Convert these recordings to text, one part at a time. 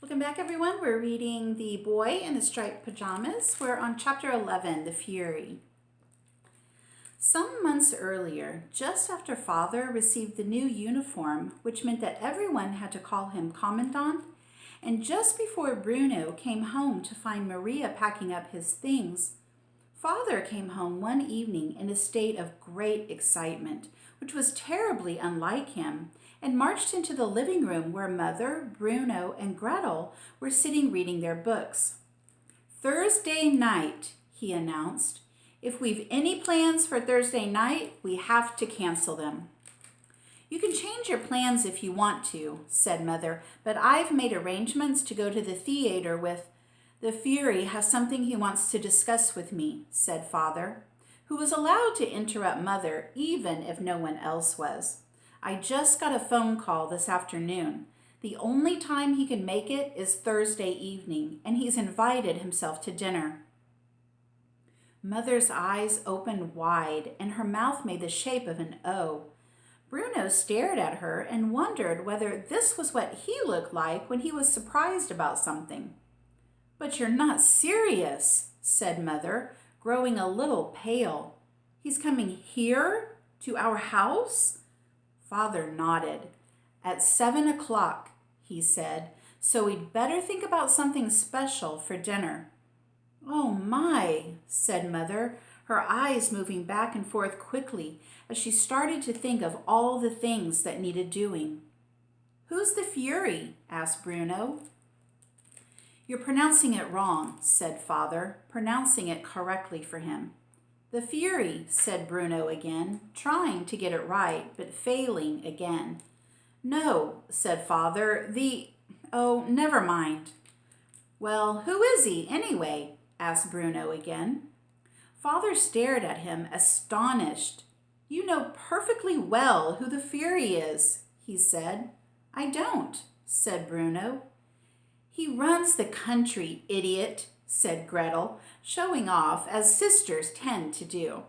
Welcome back, everyone. We're reading The Boy in the Striped Pajamas. We're on chapter 11, The Fury. Some months earlier, just after Father received the new uniform, which meant that everyone had to call him Commandant, and just before Bruno came home to find Maria packing up his things, Father came home one evening in a state of great excitement, which was terribly unlike him, and marched into the living room where Mother, Bruno, and Gretel were sitting reading their books. "Thursday night," he announced. "If we've any plans for Thursday night, we have to cancel them." "You can change your plans if you want to," said Mother, "but I've made arrangements to go to the theater with—" "The Fury has something he wants to discuss with me," said Father, who was allowed to interrupt Mother even if no one else was. "I just got a phone call this afternoon. The only time he can make it is Thursday evening, and he's invited himself to dinner." Mother's eyes opened wide, and her mouth made the shape of an O. Bruno stared at her and wondered whether this was what he looked like when he was surprised about something. "But you're not serious," said Mother, growing a little pale. "He's coming here? To our house?" Father nodded. "At 7 o'clock, he said, "so we'd better think about something special for dinner." "Oh my," said Mother, her eyes moving back and forth quickly as she started to think of all the things that needed doing. "Who's the Fury?" asked Bruno. "You're pronouncing it wrong," said Father, pronouncing it correctly for him. "The Fury," said Bruno again, trying to get it right, but failing again. "No," said Father, "oh, never mind." "Well, who is he, anyway?" asked Bruno again. Father stared at him, astonished. "You know perfectly well who the Fury is," he said. "I don't," said Bruno. "He runs the country, idiot," said Gretel, showing off as sisters tend to do.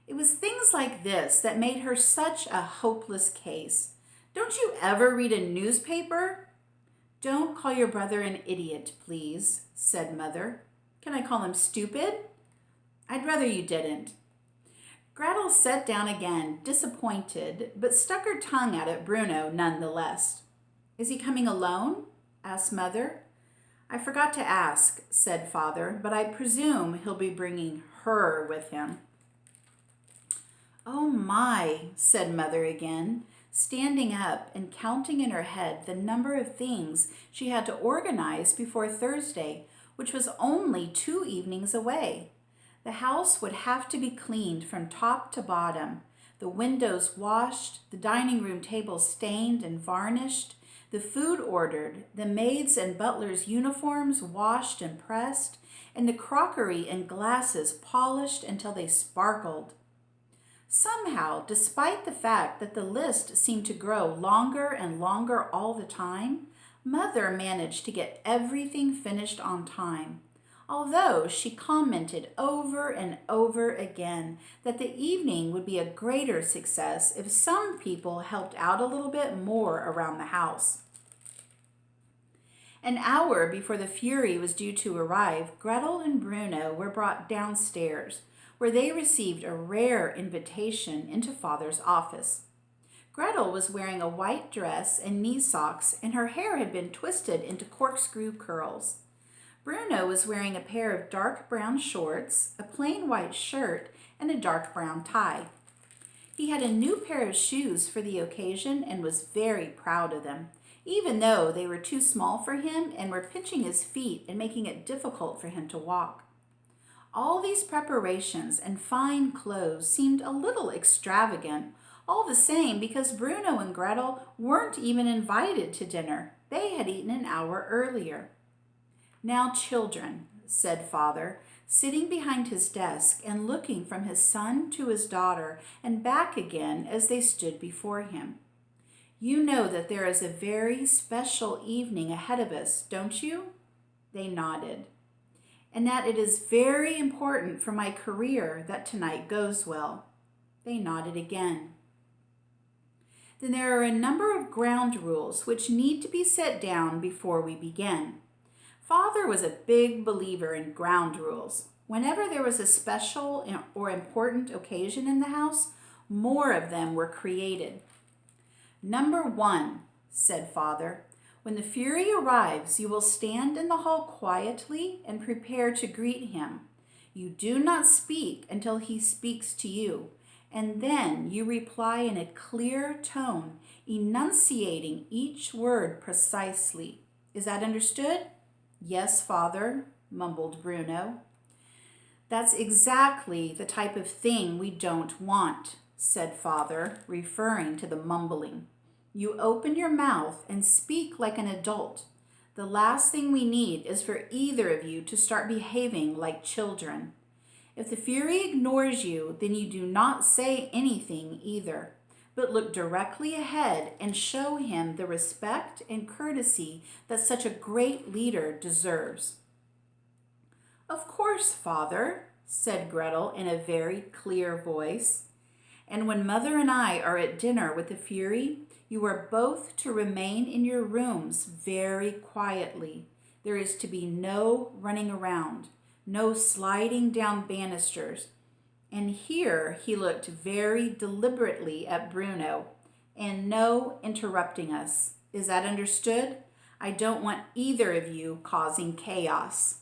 It was things like this that made her such a hopeless case. "Don't you ever read a newspaper?" "Don't call your brother an idiot, please," said Mother. "Can I call him stupid?" "I'd rather you didn't." Gretel sat down again, disappointed, but stuck her tongue out at Bruno nonetheless. "Is he coming alone?" asked Mother. "I forgot to ask," said Father, "but I presume he'll be bringing her with him." "Oh my," said Mother again, standing up and counting in her head the number of things she had to organize before Thursday, which was only 2 evenings away. The house would have to be cleaned from top to bottom, the windows washed, the dining room table stained and varnished, the food ordered, the maids' and butlers' uniforms washed and pressed, and the crockery and glasses polished until they sparkled. Somehow, despite the fact that the list seemed to grow longer and longer all the time, Mother managed to get everything finished on time, although she commented over and over again that the evening would be a greater success if some people helped out a little bit more around the house. An hour before the Fury was due to arrive, Gretel and Bruno were brought downstairs, where they received a rare invitation into Father's office. Gretel was wearing a white dress and knee socks, and her hair had been twisted into corkscrew curls. Bruno was wearing a pair of dark brown shorts, a plain white shirt, and a dark brown tie. He had a new pair of shoes for the occasion and was very proud of them, even though they were too small for him and were pinching his feet and making it difficult for him to walk. All these preparations and fine clothes seemed a little extravagant, all the same, because Bruno and Gretel weren't even invited to dinner. They had eaten an hour earlier. "Now, children," said Father, sitting behind his desk and looking from his son to his daughter and back again as they stood before him. "You know that there is a very special evening ahead of us, don't you?" They nodded. "And that it is very important for my career that tonight goes well." They nodded again. Then there are a number of ground rules which need to be set down before we begin. Father was a big believer in ground rules. Whenever there was a special or important occasion in the house, more of them were created. Number 1, said Father, when the Fury arrives, you will stand in the hall quietly and prepare to greet him. You do not speak until he speaks to you, and then you reply in a clear tone, enunciating each word precisely. Is that understood? Yes, Father, mumbled Bruno. That's exactly the type of thing we don't want, said Father, referring to the mumbling. You open your mouth and speak like an adult. The last thing we need is for either of you to start behaving like children. If the Fury ignores you, then you do not say anything either, but look directly ahead and show him the respect and courtesy that such a great leader deserves. Of course, Father, said Gretel in a very clear voice. And when Mother and I are at dinner with the Fury, you are both to remain in your rooms very quietly. There is to be no running around, no sliding down banisters. And here he looked very deliberately at Bruno, and no interrupting us. Is that understood? I don't want either of you causing chaos.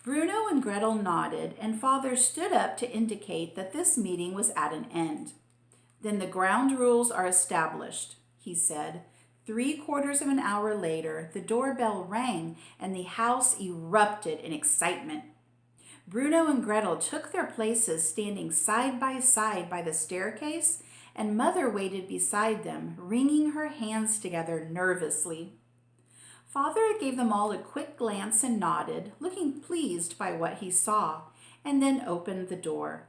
Bruno and Gretel nodded, and Father stood up to indicate that this meeting was at an end. Then the ground rules are established, he said. 3/4 of an hour later, the doorbell rang, and the house erupted in excitement. Bruno and Gretel took their places standing side by the staircase, and Mother waited beside them, wringing her hands together nervously. Father gave them all a quick glance and nodded, looking pleased by what he saw, and then opened the door.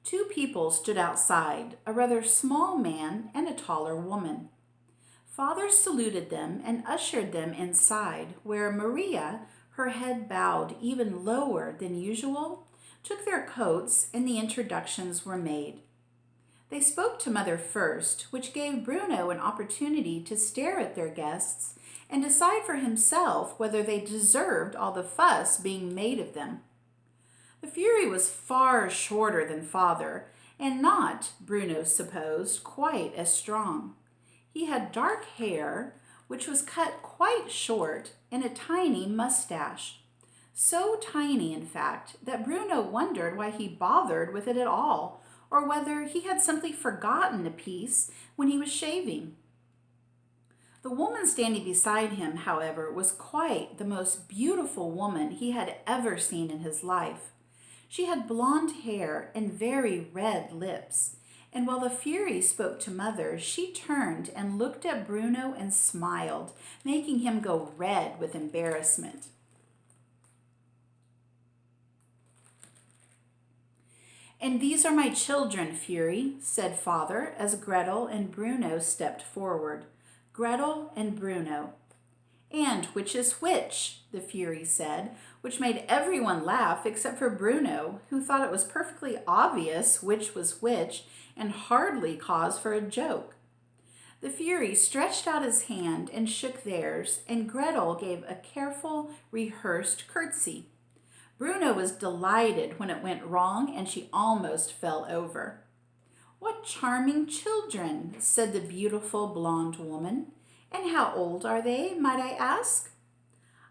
2 people stood outside, a rather small man and a taller woman. Father saluted them and ushered them inside, where Maria, her head bowed even lower than usual, took their coats and the introductions were made. They spoke to Mother first, which gave Bruno an opportunity to stare at their guests and decide for himself whether they deserved all the fuss being made of them. The Fury was far shorter than Father, and not, Bruno supposed, quite as strong. He had dark hair, which was cut quite short, and a tiny mustache. So tiny, in fact, that Bruno wondered why he bothered with it at all, or whether he had simply forgotten a piece when he was shaving. The woman standing beside him, however, was quite the most beautiful woman he had ever seen in his life. She had blonde hair and very red lips, and while the Fury spoke to Mother, she turned and looked at Bruno and smiled, making him go red with embarrassment. And these are my children, Fury, said Father as Gretel and Bruno stepped forward. Gretel and Bruno. And which is which, the Fury said, which made everyone laugh except for Bruno, who thought it was perfectly obvious which was which and hardly cause for a joke. The Fury stretched out his hand and shook theirs, and Gretel gave a careful, rehearsed curtsy. Bruno was delighted when it went wrong, and she almost fell over. What charming children, said the beautiful blonde woman. And how old are they, might I ask?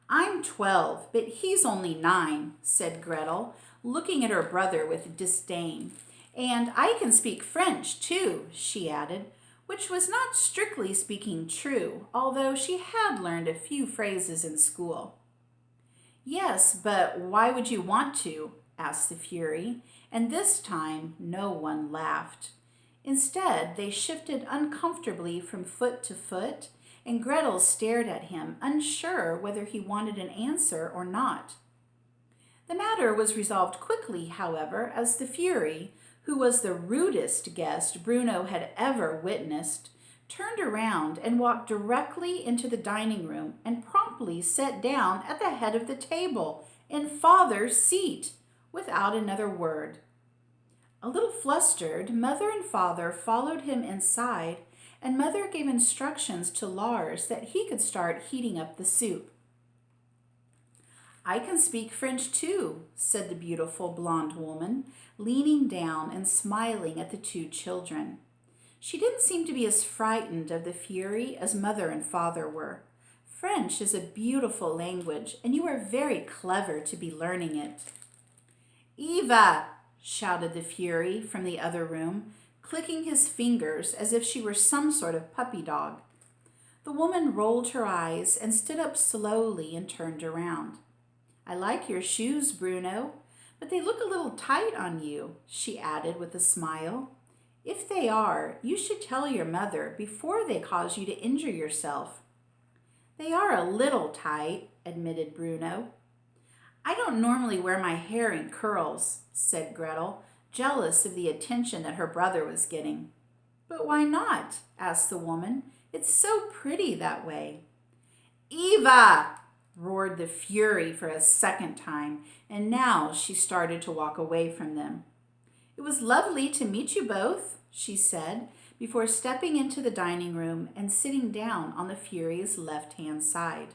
I'm 12, but he's only 9, said Gretel, looking at her brother with disdain. And I can speak French, too, she added, which was not strictly speaking true, although she had learned a few phrases in school. Yes, but why would you want to? Asked the Fury, and this time no one laughed. Instead, they shifted uncomfortably from foot to foot, and Gretel stared at him, unsure whether he wanted an answer or not. The matter was resolved quickly, however, as the Fury, who was the rudest guest Bruno had ever witnessed, turned around and walked directly into the dining room and promptly sat down at the head of the table in Father's seat without another word. A little flustered, Mother and Father followed him inside, and Mother gave instructions to Lars that he could start heating up the soup. "I can speak French too," said the beautiful blonde woman, leaning down and smiling at the two children. She didn't seem to be as frightened of the fury as Mother and Father were. French is a beautiful language, and you are very clever to be learning it. "Eva!" shouted the fury from the other room, clicking his fingers as if she were some sort of puppy dog. The woman rolled her eyes and stood up slowly and turned around. "I like your shoes, Bruno, but they look a little tight on you," she added with a smile. "If they are, you should tell your mother before they cause you to injure yourself." "They are a little tight," admitted Bruno. "I don't normally wear my hair in curls," said Gretel, jealous of the attention that her brother was getting. "But why not?" asked the woman. "It's so pretty that way." "Eva!" roared the fury for a second time, and now she started to walk away from them. "It was lovely to meet you both," she said, before stepping into the dining room and sitting down on the fury's left-hand side.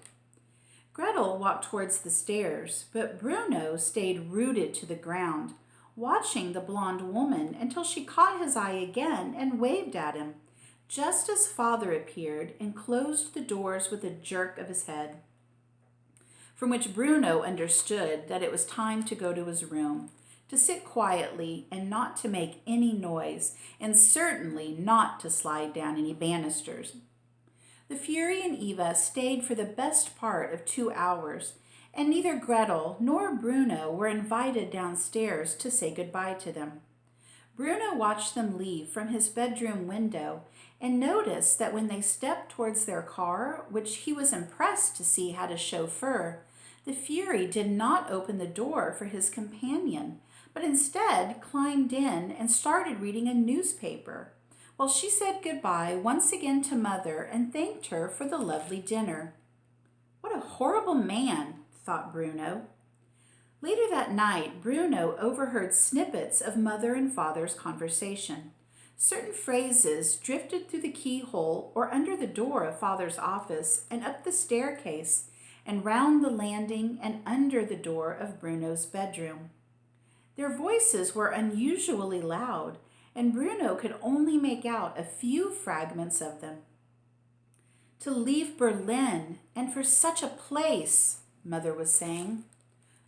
Gretel walked towards the stairs, but Bruno stayed rooted to the ground, watching the blonde woman until she caught his eye again and waved at him, just as Father appeared and closed the doors with a jerk of his head, from which Bruno understood that it was time to go to his room, to sit quietly and not to make any noise, and certainly not to slide down any banisters. The fury and Eva stayed for the best part of 2 hours, and neither Gretel nor Bruno were invited downstairs to say goodbye to them. Bruno watched them leave from his bedroom window and noticed that when they stepped towards their car, which he was impressed to see had a chauffeur, the fury did not open the door for his companion, but instead climbed in and started reading a newspaper, while she said goodbye once again to Mother and thanked her for the lovely dinner. "What a horrible man," thought Bruno. Later that night, Bruno overheard snippets of Mother and Father's conversation. Certain phrases drifted through the keyhole or under the door of Father's office and up the staircase and round the landing and under the door of Bruno's bedroom. Their voices were unusually loud, and Bruno could only make out a few fragments of them. "To leave Berlin, and for such a place," Mother was saying.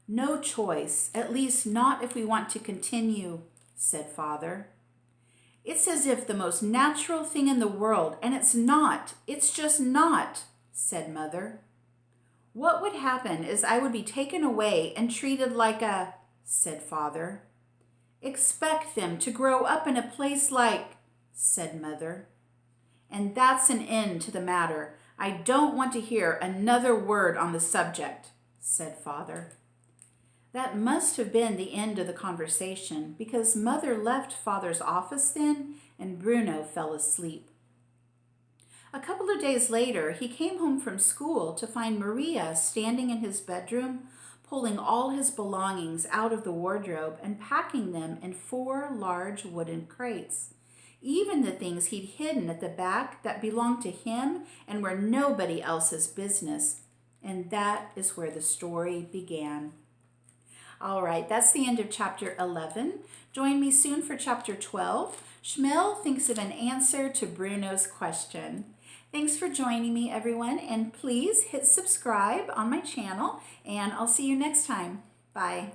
"No choice, at least not if we want to continue," said Father. "It's as if the most natural thing in the world, and it's not. It's just not," said Mother. "What would happen is I would be taken away and treated like a," said Father. "Expect them to grow up in a place like," said Mother. "And that's an end to the matter. I don't want to hear another word on the subject," said Father. That must have been the end of the conversation, because Mother left Father's office then and Bruno fell asleep. A couple of days later, he came home from school to find Maria standing in his bedroom, pulling all his belongings out of the wardrobe and packing them in 4 large wooden crates, even the things he'd hidden at the back that belonged to him and were nobody else's business. And that is where the story began. All right, that's the end of chapter 11. Join me soon for chapter 12. Shmuel thinks of an answer to Bruno's question. Thanks for joining me, everyone, and please hit subscribe on my channel, and I'll see you next time. Bye.